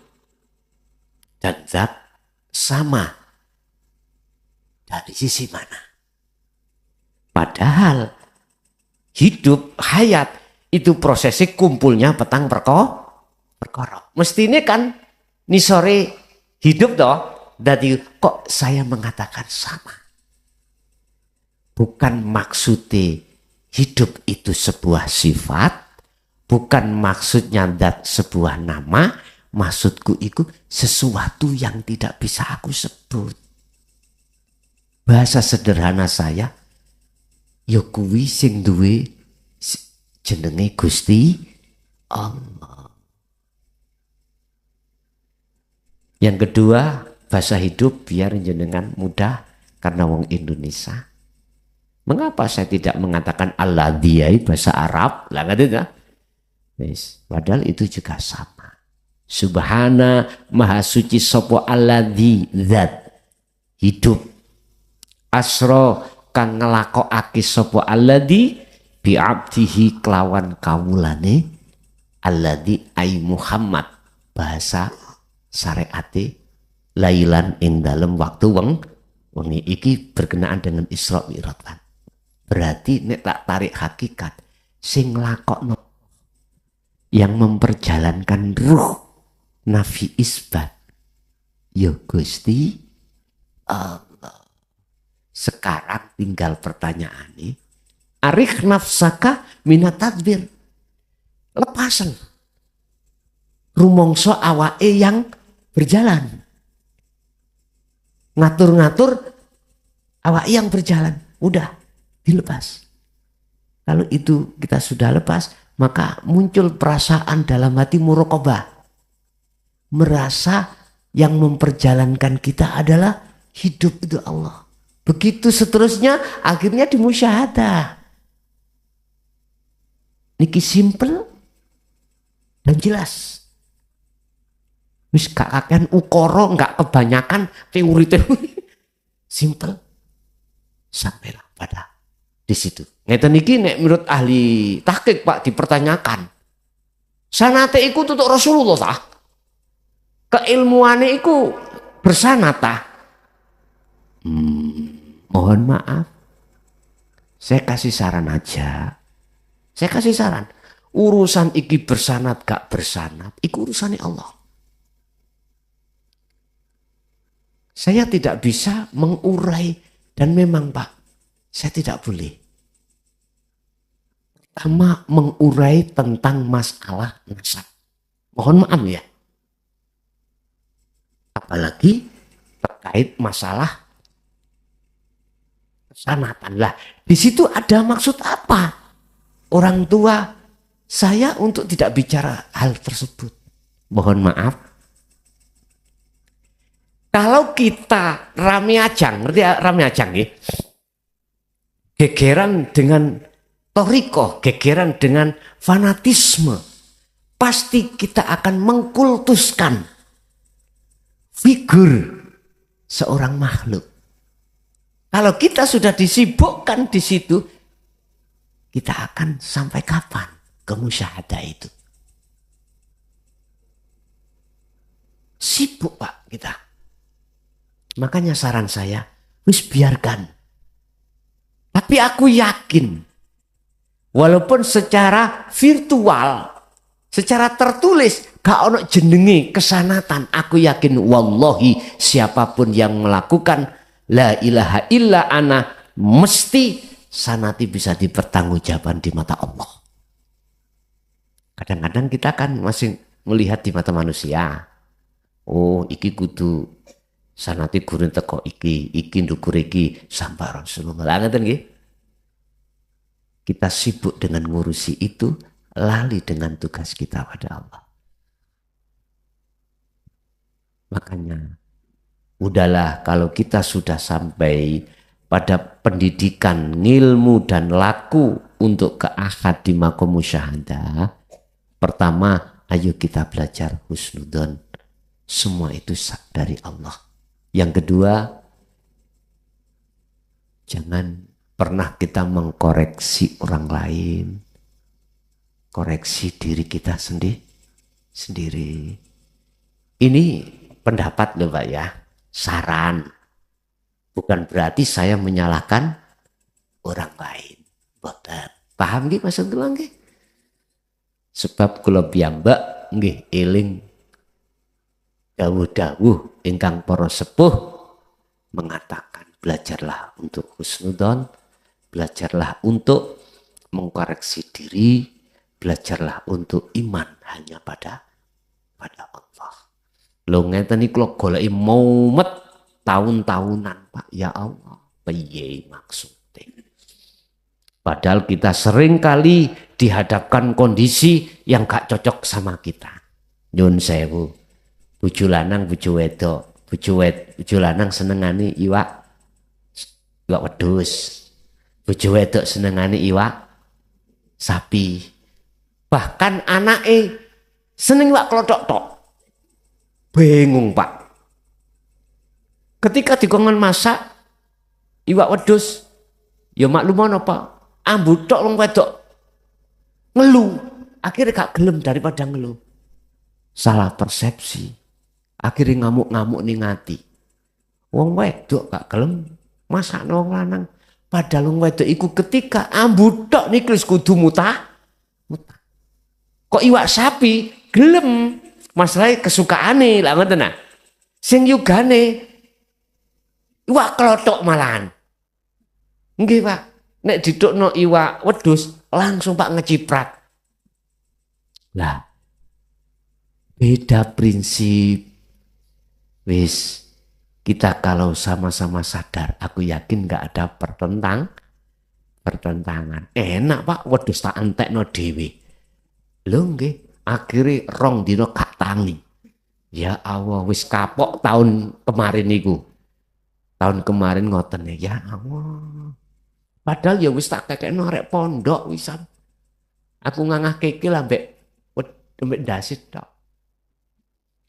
dan zat sama dari sisi mana? Padahal hidup, hayat itu prosesnya kumpulnya petang perkara. Mestinya kan nisore hidup toh. Jadi kok saya mengatakan sama? Bukan maksudnya hidup itu sebuah sifat, bukan maksudnya zat sebuah nama, maksudku itu sesuatu yang tidak bisa aku sebut. Bahasa sederhana saya, ya kuwi sing duwe jenenge Gusti Allah. Yang kedua, bahasa hidup biar jenengan mudah karena wong Indonesia. Mengapa saya tidak mengatakan alladhi bahasa Arab? Lah ngerti tak? Padahal itu juga sama. Subhana maha suci sapa alladzi zat hidup. Asra kang nglakokake sapa alladzi bi abdihi kelawan kawulane alladzi ai Muhammad bahasa syariate lailan ing dalem waktu wengi iki berkenaan dengan Isra Mi'raj. Berarti nek tak tarik hakikat sing nglakokno yang memperjalankan ruh nafi isbat ya Gusti Allah. Sekarang tinggal pertanyaan ini, arikh nafsaka minat tadbir, lepasan rumongso awake yang berjalan, ngatur-ngatur awak yang berjalan, udah dilepas. Kalau itu kita sudah lepas, maka muncul perasaan dalam hati muraqabah. Merasa yang memperjalankan kita adalah hidup itu Allah. Begitu seterusnya, akhirnya dimusyahadah. Niki simple dan jelas. Wis gak kakean ukara, gak kebanyakan teori-teori. Simple. Sampailah pada di situ. Ngeten niki nek menurut ahli tahqiq Pak dipertanyakan. Sanate iku tutuk Rasulullah ta? Keilmuane iku bersanad ta? Mohon maaf. Saya kasih saran aja. Saya kasih saran. Urusan iki bersanad gak bersanad, iku urusannya Allah. Saya tidak bisa mengurai, dan memang Pak, saya tidak boleh. Pertama, mengurai tentang masalah nasab. Mohon maaf ya. Apalagi terkait masalah kesanatan. Lah, di situ ada maksud apa? Orang tua saya untuk tidak bicara hal tersebut. Mohon maaf. Kalau kita rame ajang, ngerti ya rame ajang ya? Gegeran dengan toriko, gegeran dengan fanatisme, pasti kita akan mengkultuskan figur seorang makhluk. Kalau kita sudah disibukkan di situ, kita akan sampai kapan ke musyahadah itu? Sibuk Pak kita. Makanya saran saya, wis biarkan. Tapi aku yakin, walaupun secara virtual, secara tertulis, gak ono jenenge kesanatan, aku yakin wallahi siapapun yang melakukan la ilaha illa ana, mesti sanati bisa dipertanggungjawabkan di mata Allah. Kadang-kadang kita kan masih melihat di mata manusia. Oh, iki kudu sanati gurin teko iki ndukur iki sampai Rasulullah. Ngeten nggih. Kita sibuk dengan ngurusi itu, lali dengan tugas kita pada Allah. Makanya udahlah kalau kita sudah sampai pada pendidikan ilmu dan laku untuk ke akhad di makom musyahadah. Pertama, ayo kita belajar husnudzon. Semua itu dari Allah. Yang kedua, jangan pernah kita mengkoreksi orang lain. Koreksi diri kita sendiri. Ini pendapat loh Pak ya, saran. Bukan berarti saya menyalahkan orang lain. Boten. Paham nggih maksud kula nggih? Sebab kula piyambak nggih eling dawuh-dawuh ingkang para sepuh mengatakan belajarlah untuk husnudzon, belajarlah untuk mengkoreksi diri, belajarlah untuk iman hanya pada Allah. Lho ngeten iki kula goleki mumet tahun-tahunan Pak, ya Allah, piye maksudnya? Padahal kita sering kali dihadapkan kondisi yang gak cocok sama kita. Nyun sewu, bojo lanang, bojo wedok, bojo lanang senengane iwak wedhus, bojo wedok senengane iwak sapi. Bahkan anake seneng iwak klothok tok. Bingung Pak. Ketika dikongkon masak iwak wedhus, ya maklum apa? Ambu tok wong wedok ngeluh. Akhirnya gak gelem daripada ngeluh. Salah persepsi. Akhirnya ngamuk-ngamuk ning ati. Wong wedok gak gelem masakno wong lanang. Padahal wong wedok iku ketika ambu tok niku wis kudu mutah. Kok iwak sapi gelem? Masalahnya kesukaane lah ngoten nah. Sing yugane iwak klothok malahan. Nggih Pak, nek didukno iwak wedhus langsung Pak ngeciprat. Lah beda prinsip. Wis Kita kalau sama-sama sadar, aku yakin nggak ada pertentangan. Enak Pak, wedhus tak entekno dhewe. Lho nggih, akhire rong dina gak tangi. Ya Allah, wis kapok tahun kemarin niku. Tahun kemarin ngoten ya Allah. Padahal ya wis tak kekekno arek pondok wisan. Aku ngangah kekil ambek ndasit tok.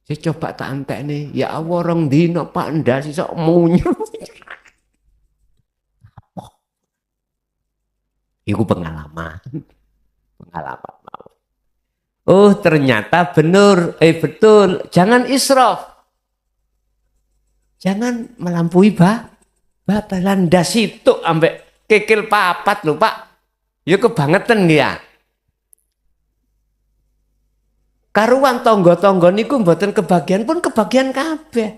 Saya coba tak entekne, ya Allah rong dina Pak ndasi sok munyu. Iku pengalaman. Oh ternyata betul. Jangan israf. Jangan melampaui batalan ndas itu ambek kekil papat lho Pak. Ya kebangetan ya. Karuan tonggo-tonggo niku mboten kebagian pun kebagian kabeh.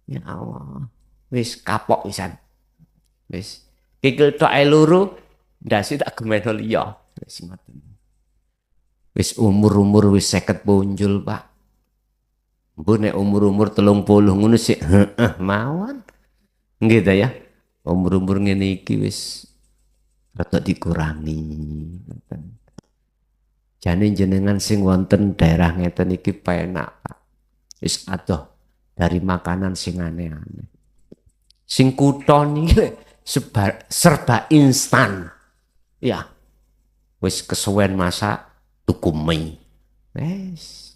Ya Allah. Wis kapok wisan. Wis kikil tok ae loro ndasi tak gemeno liya. Wis ngoten. Wis umur-umur wis 50 punjul, Pak. Mbok nek umur-umur 30 ngono sik heeh mawon. Nggih ta ya. Umur-umur ngene iki wis rada dikurangi. Ngoten. Jane jenengan sing wonten daerah ngeten iki penak, Pak. Wis adoh dari makanan sing aneh-aneh. Sing kutha niki serba instan. Ya. Wis kesuwen masak tuku mie. Wis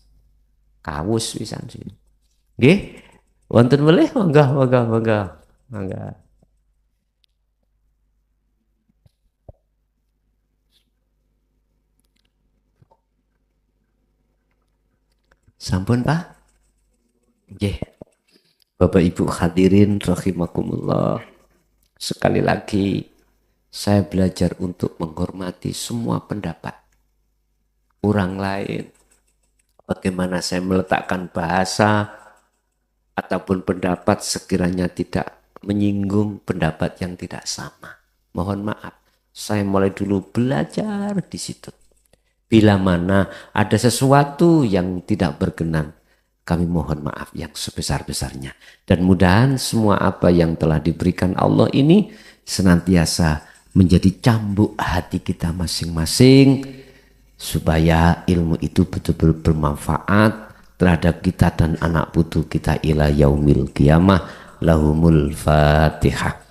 kawus wisan sih. Nggih. Wonten melih monggo. Sampun Pak? Nggih. Bapak Ibu hadirin rahimakumullah. Sekali lagi saya belajar untuk menghormati semua pendapat orang lain. Bagaimana saya meletakkan bahasa ataupun pendapat sekiranya tidak menyinggung pendapat yang tidak sama. Mohon maaf, saya mulai dulu belajar di situ. Bila mana ada sesuatu yang tidak berkenan, kami mohon maaf yang sebesar-besarnya. Dan mudahan semua apa yang telah diberikan Allah ini senantiasa menjadi cambuk hati kita masing-masing, supaya ilmu itu betul-betul bermanfaat terhadap kita dan anak putu kita ila yaumil qiyamah. Lahumul Fatihah.